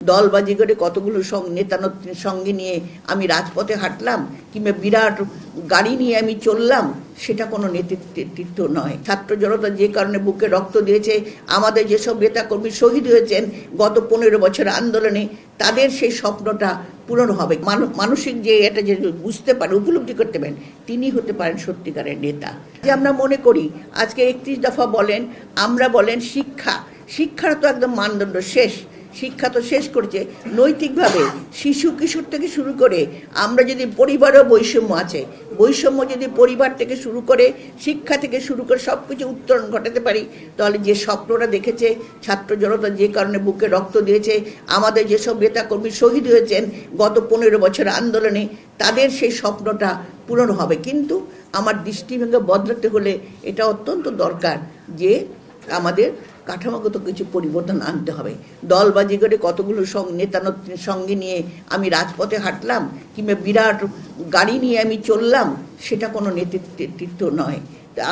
দলবাজি করে কতগুলো নেতা নেত্রীর সঙ্গে নিয়ে আমি রাজপথে হাঁটলাম কিংবা বিরাট গাড়ি নিয়ে আমি চললাম, সেটা কোনো নেতৃত্ব নয়। ছাত্র জনতা যে কারণে বুকে রক্ত দিয়েছে, আমাদের যেসব নেতাকর্মী শহীদ হয়েছেন গত 15 বছর আন্দোলনে, তাদের সেই স্বপ্নটা পূরণ হবে। মানসিক যে এটা যে বুঝতে পারে, উপলব্ধি করতে পারেন, তিনি হতে পারেন সত্যিকারের নেতা। যে আমরা মনে করি আজকে 31 দফা বলেন, আমরা বলেন শিক্ষার তো একদম মানদণ্ড শেষ। শিক্ষা তো শেষ করছে নৈতিকভাবে, শিশু কিশোর থেকে শুরু করে আমরা যদি পরিবারেও বৈষম্য আছে, বৈষম্য যদি পরিবার থেকে শুরু করে শিক্ষা থেকে শুরু করে সব কিছু উত্তরণ ঘটাতে পারি, তাহলে যে স্বপ্নটা দেখেছে ছাত্র জনতা যে কারণে বুকে রক্ত দিয়েছে, আমাদের যেসব নেতাকর্মী শহীদ হয়েছেন গত 15 বছর আন্দোলনে, তাদের সেই স্বপ্নটা পূরণ হবে। কিন্তু আমার দৃষ্টিভঙ্গি বদলাতে হলে এটা অত্যন্ত দরকার যে আমাদের কাঠামোগত কিছু পরিবর্তন আনতে হবে। দলবাজি করে কতগুলো নেতা নেত্রীর সঙ্গে নিয়ে আমি রাজপথে হাঁটলাম কিংবা বিরাট গাড়ি নিয়ে আমি চললাম, সেটা কোনো নেতৃত্ব নয়।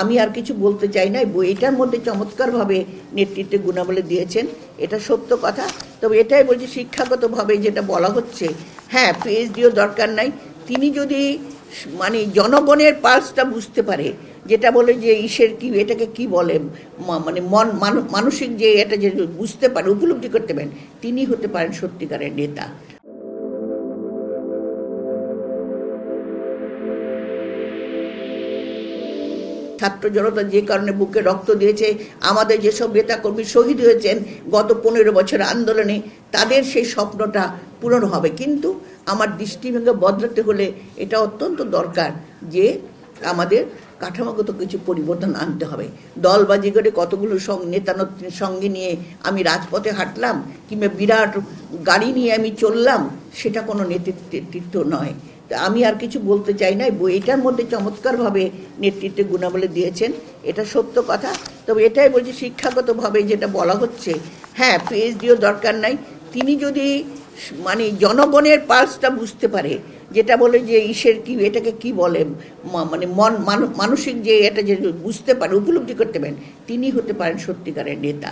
আমি আর কিছু বলতে চাই না। এটার মধ্যে চমৎকারভাবে নেতৃত্বের গুণাবলী দিয়েছেন, এটা সত্য কথা। তবে এটাই বলছি, শিক্ষাগতভাবে যেটা বলা হচ্ছে, হ্যাঁ পিএইচডিও দরকার নাই। তিনি যদি জনগণের পালসটা বুঝতে পারে, যেটা বলে যে ঈশ্বর কি, এটাকে কি বলে, মানসিক যে এটা যে বুঝতে পারে, উপলব্ধি করতে পারেন, তিনি হতে পারেন সত্যিকারের নেতা। ছাত্র জনতা যে কারণে বুকে রক্ত দিয়েছে, আমাদের যেসব নেতাকর্মী শহীদ হয়েছেন গত 15 বছর আন্দোলনে, তাদের সেই স্বপ্নটা পূরণ হবে। কিন্তু আমার দৃষ্টিভঙ্গি বদলাতে হলে এটা অত্যন্ত দরকার যে আমাদের কাঠামোগত কিছু পরিবর্তন আনতে হবে। দলবাজি করে কতগুলো নেতা নেত্রীর সঙ্গে নিয়ে আমি রাজপথে হাঁটলাম কিংবা বিরাট গাড়ি নিয়ে আমি চললাম, সেটা কোনো নেতৃত্ব নয়। আমি আর কিছু বলতে চাই না। এটার মধ্যে চমৎকারভাবে নেতৃত্বের গুণাবলী দিয়েছেন, এটা সত্য কথা। তবে এটাই বলছি, শিক্ষাগতভাবে যেটা বলা হচ্ছে, হ্যাঁ পিএইচডিও দরকার নাই। তিনি যদি জনগণের পালসটা বুঝতে পারে, যেটা বলে যে ঈশ্বর কি, এটাকে কি বলে, মানসিক যে এটা যে বুঝতে পারে, উপলব্ধি করতে পারেন, তিনি হতে পারেন সত্যিকারের নেতা।